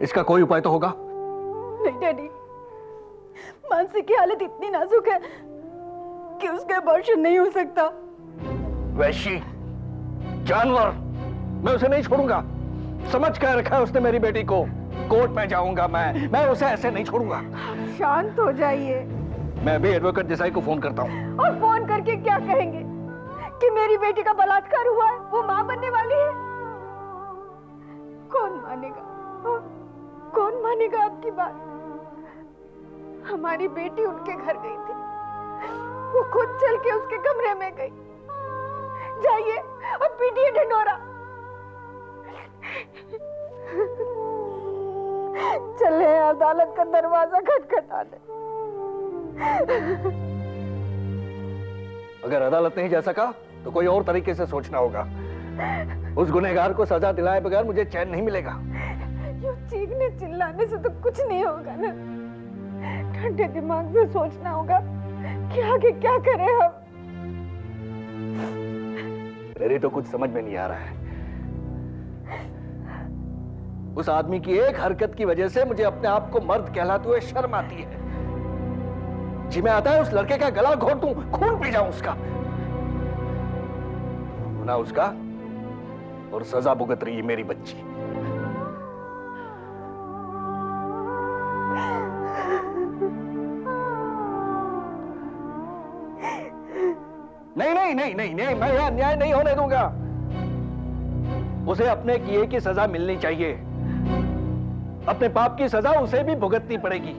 इसका कोई उपाय तो होगा? नहीं डैडी, मानसी की हालत इतनी नाजुक है कि उसका अबॉर्शन नहीं हो सकता। वैशी, जानवर, मैं उसे नहीं छोड़ूंगा। समझ कर रखा है उसने मेरी बेटी को। कोर्ट में जाऊंगा मैं उसे ऐसे नहीं छोड़ूंगा। शांत हो जाइए। मैं अभी एडवोकेट देसाई को फोन करता हूँ। और फोन करके क्या कहेंगे कि मेरी बेटी का बलात्कार हुआ है, वो मां बनने वाली है? कौन मानेगा? कौन मानेगा आपकी बात? हमारी बेटी उनके घर गई थी, वो खुद चल के उसके कमरे में गई। जाइए और पीटिए ढिंढोरा। चले अदालत का दरवाजा खटखटाने। अगर अदालत नहीं जा सका तो कोई और तरीके से सोचना होगा। उस गुनहगार को सजा दिलाए बगैर मुझे चैन नहीं मिलेगा। यूं चीखने चिल्लाने से तो कुछ नहीं होगा ना। ठंडे दिमाग से सोचना होगा कि आगे क्या करें हम। मेरी तो कुछ समझ में नहीं आ रहा है। उस आदमी की एक हरकत की वजह से मुझे अपने आप को मर्द कहलाते हुए शर्म आती है। जी मैं आता है उस लड़के का गला घोट दूं, खून पी जाऊं उसका। ना उसका और सजा भुगत रही है मेरी बच्ची। नहीं नहीं नहीं नहीं नहीं, मैं यह अन्याय नहीं होने दूंगा। उसे अपने किए की सजा मिलनी चाहिए। अपने पाप की सजा उसे भी भुगतनी पड़ेगी।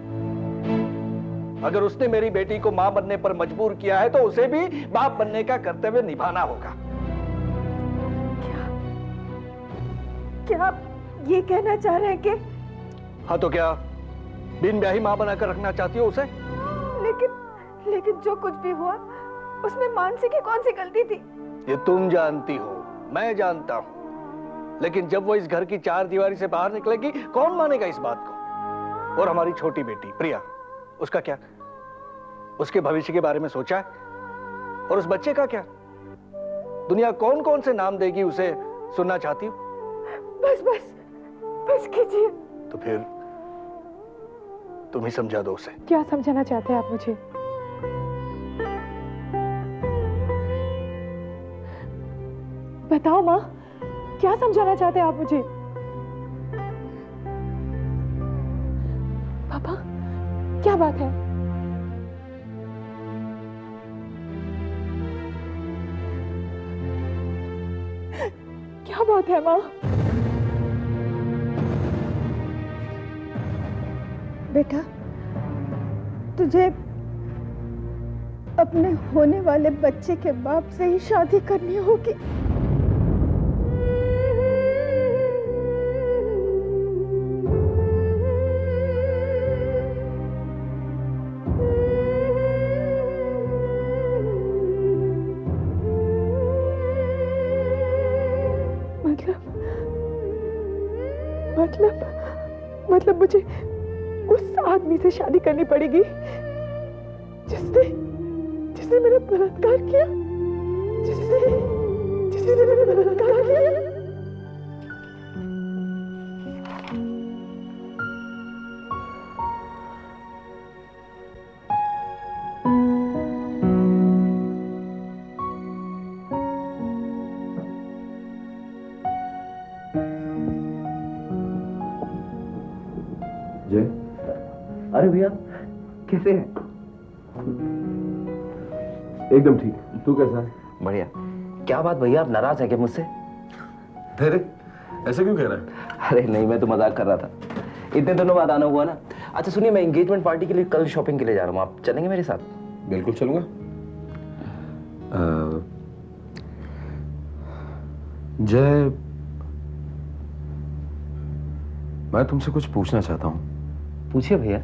अगर उसने मेरी बेटी को मां बनने पर मजबूर किया है तो उसे भी बाप बनने का कर्तव्य निभाना होगा। क्या आप ये कहना चाह रहे हैं कि? हाँ तो क्या बिन ब्याही मां बनाकर रखना चाहती हो उसे? लेकिन जो कुछ भी हुआ उसमें मानसी की कौन सी गलती थी? ये तुम जानती हो, मैं जानता हूं। लेकिन जब वो इस घर की चार दीवारी से बाहर निकलेगी कौन मानेगा इस बात को? और हमारी छोटी बेटी प्रिया, उसका क्या? उसके भविष्य के बारे में सोचा है? और उस बच्चे का क्या? दुनिया कौन कौन से नाम देगी उसे, सुनना चाहती हो? बस कीजिए। तो फिर तुम ही समझा दो उसे। क्या समझाना चाहते हैं आप मुझे? बताओ माँ, क्या समझाना चाहते हैं आप मुझे? पापा, क्या बात है? क्या बात है माँ? बेटा, तुझे अपने होने वाले बच्चे के बाप से ही शादी करनी होगी। मतलब मुझे उस आदमी से शादी करनी पड़ेगी जिसने मेरा बलात्कार किया, जिसने मेरा बलात्कार किया। अरे भैया कैसे हैं? एकदम ठीक। तू कैसा है? बढ़िया। क्या बात भैया, आप नाराज हैं क्या मुझसे? अरे ऐसे क्यों कह रहा है? अरे नहीं, मैं तो मजाक कर रहा था। इतने दिनों बाद आना हुआ ना। अच्छा सुनिए, मैं एंगेजमेंट पार्टी के लिए कल शॉपिंग के लिए जा रहा हूँ, आप चलेंगे मेरे साथ? बिल्कुल चलूंगा। जय, मैं तुमसे कुछ पूछना चाहता हूँ। पूछिए भैया।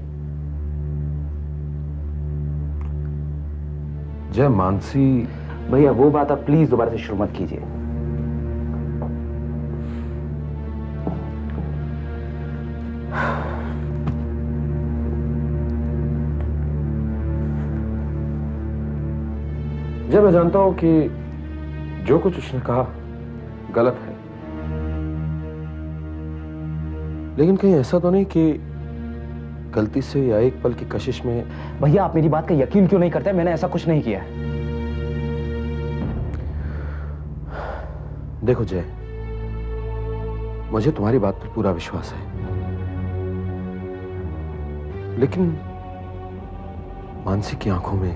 जय, मानसी। भैया वो बात आप प्लीज दोबारा से शुरू मत कीजिए। जय, मैं जानता हूं कि जो कुछ उसने कहा गलत है, लेकिन कहीं ऐसा तो नहीं कि गलती से या एक पल की कशिश में। भैया आप मेरी बात का यकीन क्यों नहीं करते? मैंने ऐसा कुछ नहीं किया है। देखो जय, मुझे तुम्हारी बात पर पूरा विश्वास है, लेकिन मानसी की आंखों में,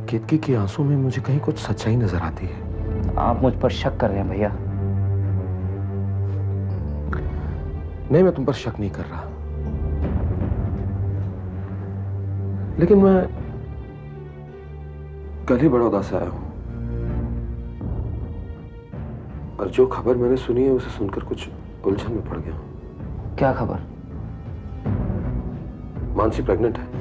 केतकी की आंसू में मुझे कहीं कुछ सच्चाई नजर आती है। आप मुझ पर शक कर रहे हैं भैया? नहीं, मैं तुम पर शक नहीं कर रहा, लेकिन मैं कल ही बड़ा उदास आया हूं, और जो खबर मैंने सुनी है उसे सुनकर कुछ उलझन में पड़ गया हूं। क्या खबर? मानसी प्रेग्नेंट है।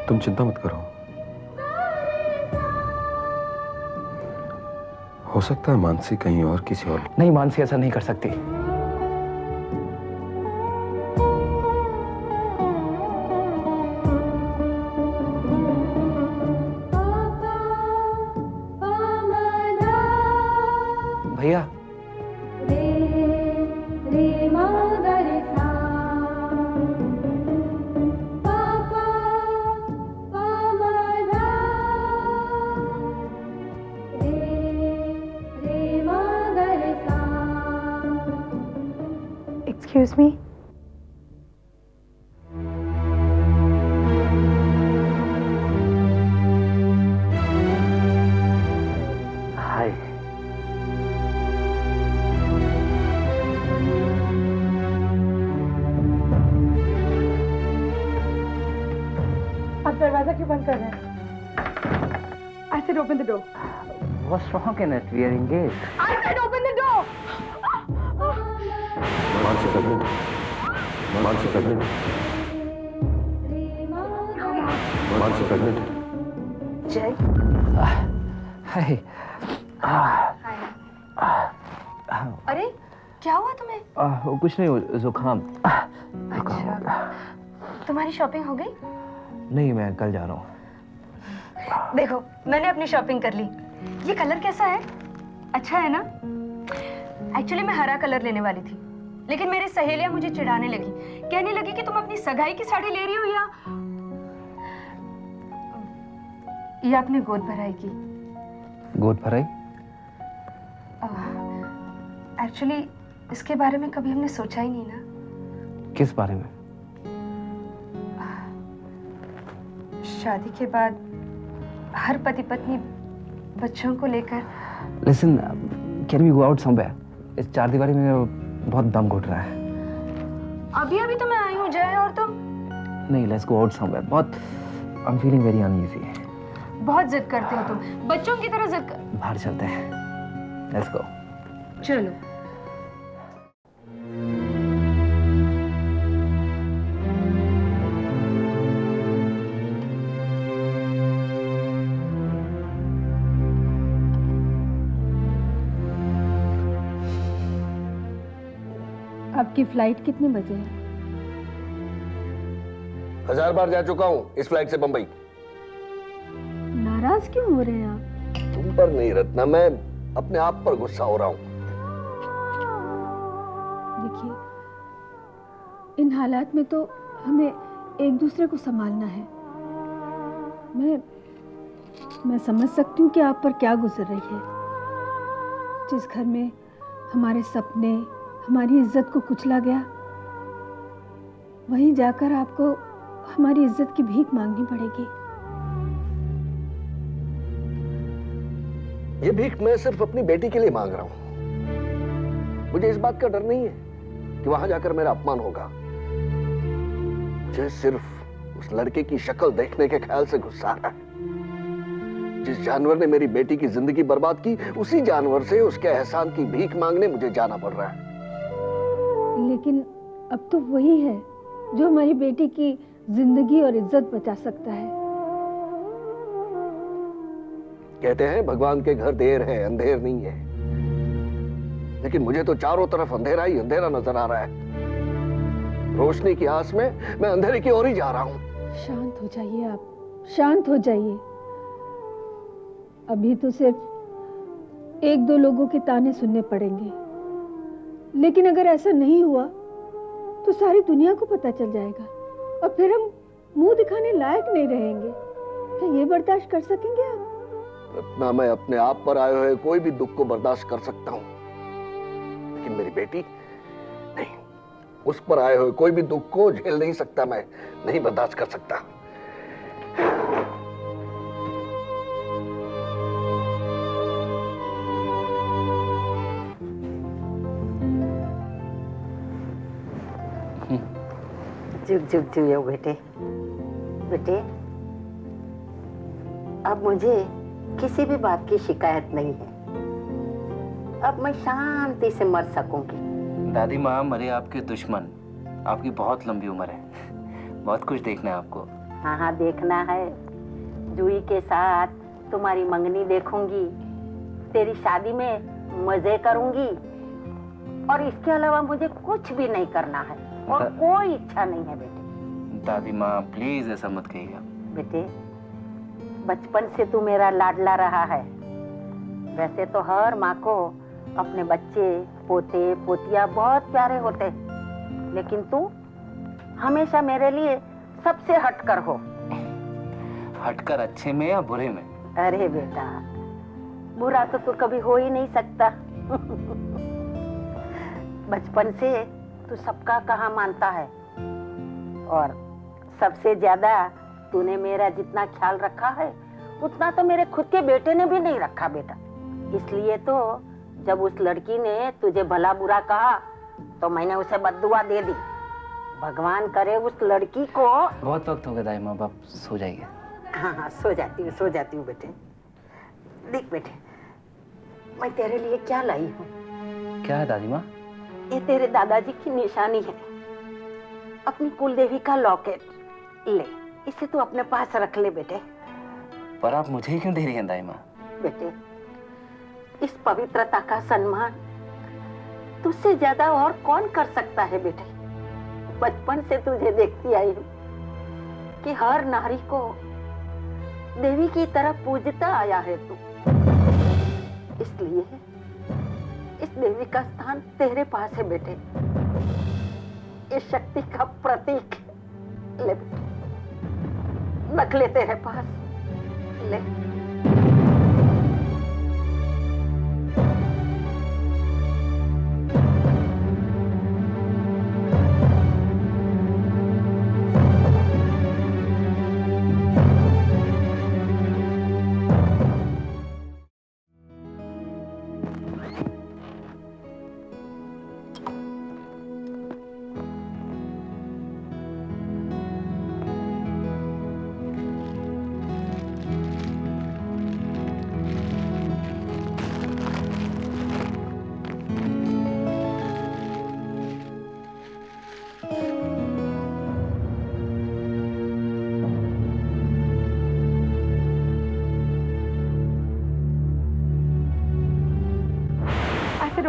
तुम चिंता मत करो, हो सकता है मानसी कहीं और किसी और। नहीं, मानसी ऐसा नहीं कर सकती। भैया Excuse me? हाय। आप दरवाजा क्यों बंद कर रहे हैं? I said open the door. What's wrong in it? We are engaged. I said open the door. Mansi pregnant, Mansi pregnant, Mansi pregnant. जय। हाय। अरे क्या हुआ तुम्हें? कुछ नहीं, जुकाम। अच्छा, तुम्हारी शॉपिंग हो गई? नहीं, मैं कल जा रहा हूँ। देखो मैंने अपनी शॉपिंग कर ली। ये कलर कैसा है? अच्छा है ना? एक्चुअली मैं हरा कलर लेने वाली थी, लेकिन मेरी सहेलियां मुझे चिढ़ाने लगी, कहने लगी कि तुम अपनी सगाई की साड़ी ले रही हो या अपने गोद भराई की। गोद भराई? एक्चुअली इसके बारे में कभी हमने सोचा ही नहीं ना। किस बारे में? शादी के बाद हर पति पत्नी बच्चों को लेकर। Listen, can we go out somewhere? इस चार दीवारी में बहुत दम घुट रहा है। अभी अभी तो मैं आई हूँ जय, और तुम? नहीं, let's go out somewhere. बहुत I'm feeling very uneasy. बहुत जिद करते हो तुम, बच्चों की तरह जिद कर। बाहर चलते हैं। Let's go. चलो। आपकी फ्लाइट कितने बजे है? 1000 बार जा चुका हूं इस फ्लाइट से बंबई। नाराज क्यों हो रहे हैं आप? तुम पर नहीं रत्ना, मैं अपने आप पर गुस्सा हो रहा हूं। देखिए, इन हालात में तो हमें एक दूसरे को संभालना है। मैं समझ सकती हूँ कि आप पर क्या गुजर रही है। जिस घर में हमारे सपने, हमारी इज्जत को कुचला गया, वहीं जाकर आपको हमारी इज्जत की भीख मांगनी पड़ेगी। ये भीख मैं सिर्फ अपनी बेटी के लिए मांग रहा हूं। मुझे इस बात का डर नहीं है कि वहां जाकर मेरा अपमान होगा। मुझे सिर्फ उस लड़के की शक्ल देखने के ख्याल से गुस्सा आ रहा है। जिस जानवर ने मेरी बेटी की जिंदगी बर्बाद की, उसी जानवर से उसके एहसान की भीख मांगने मुझे जाना पड़ रहा है। लेकिन अब तो वही है जो हमारी बेटी की जिंदगी और इज्जत बचा सकता है। कहते हैं भगवान के घर देर है, अंधेर नहीं है, लेकिन मुझे तो चारों तरफ अंधेरा ही अंधेरा नजर आ रहा है। रोशनी की आस में मैं अंधेरे की ओर ही जा रहा हूं। शांत हो जाइए आप, शांत हो जाइए। अभी तो सिर्फ एक दो लोगों के ताने सुनने पड़ेंगे, लेकिन अगर ऐसा नहीं हुआ तो सारी दुनिया को पता चल जाएगा और फिर हम मुंह दिखाने लायक नहीं रहेंगे। क्या ये बर्दाश्त कर सकेंगे आप? रत्ना, मैं अपने आप पर आए हुए कोई भी दुख को बर्दाश्त कर सकता हूं, लेकिन मेरी बेटी नहीं, उस पर आए हुए कोई भी दुख को झेल नहीं सकता। मैं नहीं बर्दाश्त कर सकता। चुप चुप चुप बेटे, बेटे अब मुझे किसी भी बात की शिकायत नहीं है। अब मैं शांति से मर सकूंगी। दादी माँ, मरे आपके दुश्मन, आपकी बहुत लंबी उम्र है, बहुत कुछ देखना है आपको। हाँ हाँ देखना है। जूही के साथ तुम्हारी मंगनी देखूंगी, तेरी शादी में मजे करूंगी, और इसके अलावा मुझे कुछ भी नहीं करना है और कोई इच्छा नहीं है बेटे। दादी माँ प्लीज ऐसा मत कहिएगा। बेटे बचपन से तू मेरा लाडला रहा है। वैसे तो हर माँ को अपने बच्चे पोते पोतिया बहुत प्यारे होते, लेकिन तू हमेशा मेरे लिए सबसे हटकर हो। हटकर अच्छे में या बुरे में? अरे बेटा, बुरा तो तू कभी हो ही नहीं सकता। बचपन से तू सबका कहा मानता है, और सबसे ज्यादा तूने मेरा जितना ख्याल रखा है उतना तो मेरे खुद के बेटे ने भी नहीं रखा बेटा। इसलिए तो जब उस लड़की ने तुझे भला बुरा कहा तो मैंने उसे बद्दुआ दे दी। भगवान करे उस लड़की को। बहुत वक्त हो गया दादी माँ, आप सो जाइए। हाँ हाँ सो जाती हूँ बेटे। देख बेटे, मैं तेरे लिए क्या लाई हूँ। क्या है दादी माँ? ये तेरे दादाजी की निशानी है, अपनी कुलदेवी का लॉकेट। ले, इसे तू अपने पास रख ले बेटे। पर आप मुझे क्यों दे रही हैं दादी माँ? बेटे इस पवित्रता का सम्मान तुझसे ज्यादा और कौन कर सकता है बेटे। बचपन से तुझे देखती आई हूँ कि हर नारी को देवी की तरह पूजता आया है तू, इसलिए इस देवी का स्थान तेरे पास है बेटे। इस शक्ति का प्रतीक ले बेटे, रख ले तेरे पास, ले।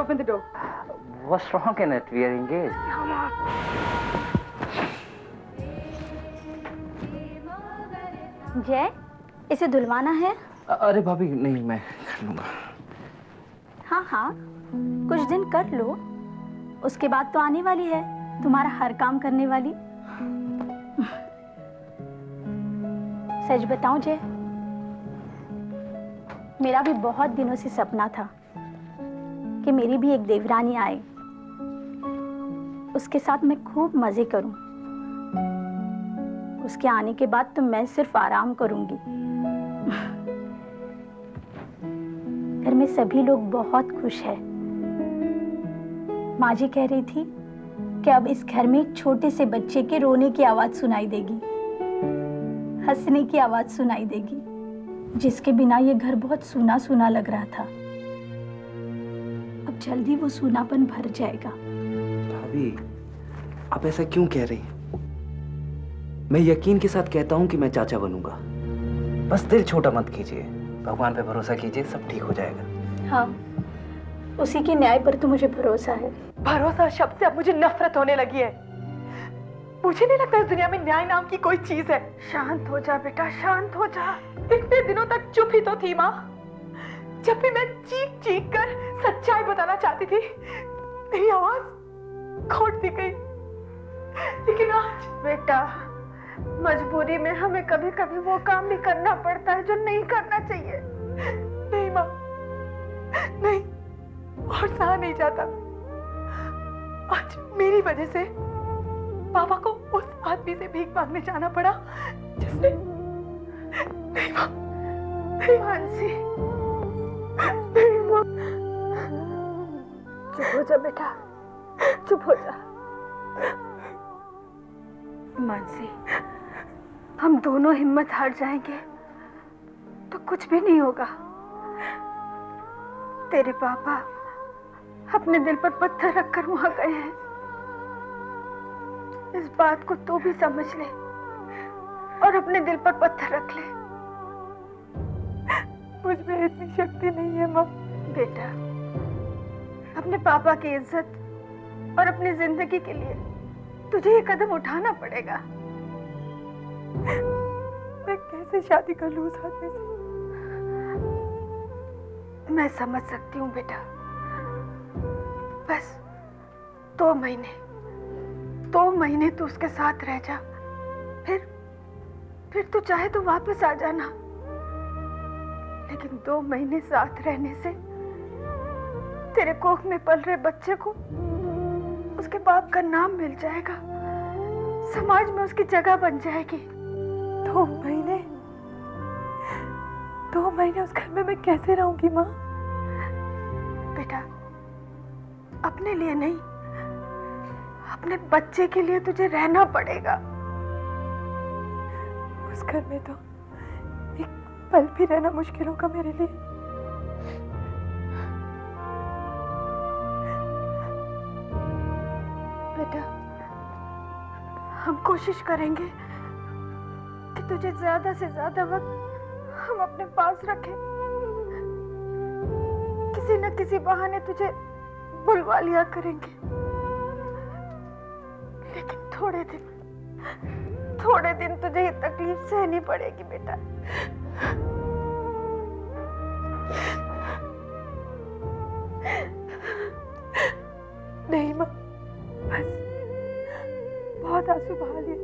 Open the door. What's wrong in it? We are engaged. Come on. जय, इसे धुलवाना है? अरे भाभी नहीं, मैं कर लूंगा। हाँ हाँ, कुछ दिन कर लो, उसके बाद तो आने वाली है तुम्हारा हर काम करने वाली। सच बताऊं जय, मेरा भी बहुत दिनों से सपना था कि मेरी भी एक देवरानी आए, उसके साथ मैं खूब मजे करूं। उसके आने के बाद तो मैं सिर्फ आराम करूंगी। घर में सभी लोग बहुत खुश हैं। माँ जी कह रही थी कि अब इस घर में एक छोटे से बच्चे के रोने की आवाज सुनाई देगी, हंसने की आवाज सुनाई देगी। जिसके बिना ये घर बहुत सूना सूना लग रहा था। अब जल्दी वो सूनापन भर जाएगा। भाभी, आप ऐसा क्यों कह रही हैं? मैं यकीन के साथ कहता हूँ कि मैं चाचा बनूंगा। बस दिल छोटा मत कीजिए, भगवान पे भरोसा कीजिए, सब ठीक हो जाएगा। हाँ, उसी के न्याय पर तो मुझे भरोसा है। भरोसा शब्द से अब मुझे नफरत होने लगी है। मुझे नहीं लगता इस दुनिया में न्याय नाम की कोई चीज है। शांत हो जा बेटा, शांत हो जा। इतने दिनों तक चुप ही तो थी माँ। जब भी मैं चीख चीख कर सच्चाई बताना चाहती थी, मेरी आवाज खोट दी गई। लेकिन आज बेटा, मजबूरी में हमें कभी कभी वो काम भी करना पड़ता है जो नहीं करना चाहिए। नहीं माँ, नहीं, और सहा नहीं जाता। आज मेरी वजह से पापा को उस आदमी से भीख मांगने जाना पड़ा जिसने... नहीं माँ, नहीं मानसी, नहीं माँ। चुप हो जा बेटा, चुप हो जा। मानसी, हम दोनों हिम्मत हार जाएंगे तो कुछ भी नहीं होगा। तेरे पापा अपने दिल पर पत्थर रखकर वहां गए हैं। इस बात को तू भी समझ ले और अपने दिल पर पत्थर रख ले। मुझ में इतनी शक्ति नहीं है माँ। बेटा, अपने पापा की इज्जत और अपनी जिंदगी के लिए तुझे ये कदम उठाना पड़ेगा। मैं कैसे शादी कर लूं उस आदमी से? मैं समझ सकती हूँ बेटा। बस 2 महीने तू उसके साथ रह जा, फिर तू चाहे तो वापस आ जाना। लेकिन 2 महीने साथ रहने से तेरे कोख में पल रहे बच्चे को उसके बाप का नाम मिल जाएगा, समाज में उसकी जगह बन जाएगी। 2 महीने उस घर में मैं कैसे रहूंगी माँ? बेटा, अपने लिए नहीं, अपने बच्चे के लिए तुझे रहना पड़ेगा। उस घर में तो एक पल भी रहना मुश्किल होगा मेरे लिए। बेटा, हम कोशिश करेंगे कि तुझे ज्यादा से ज्यादा वक्त हम अपने पास रखें। किसी न किसी बहाने तुझे बुलवा लिया करेंगे। लेकिन थोड़े दिन तुझे ये तकलीफ सहनी पड़ेगी बेटा। नहीं माँ, बस बहुत आंसू बहा लिए।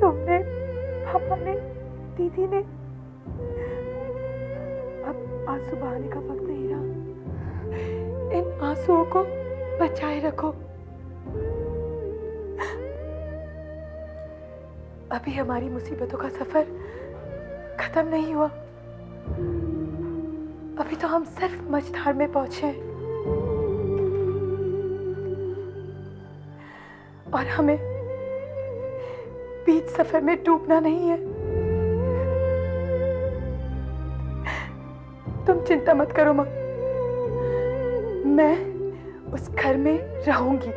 तुमने, पापा ने, दीदी ने। अब आंसू बहाने का वक्त नहीं रहा। इन आंसुओं को बचाए रखो। अभी हमारी मुसीबतों का सफर खत्म नहीं हुआ। अभी तो हम सिर्फ मझधार में पहुंचे हैं और हमें बीच सफर में डूबना नहीं है। तुम चिंता मत करो माँ, मैं उस घर में रहूंगी।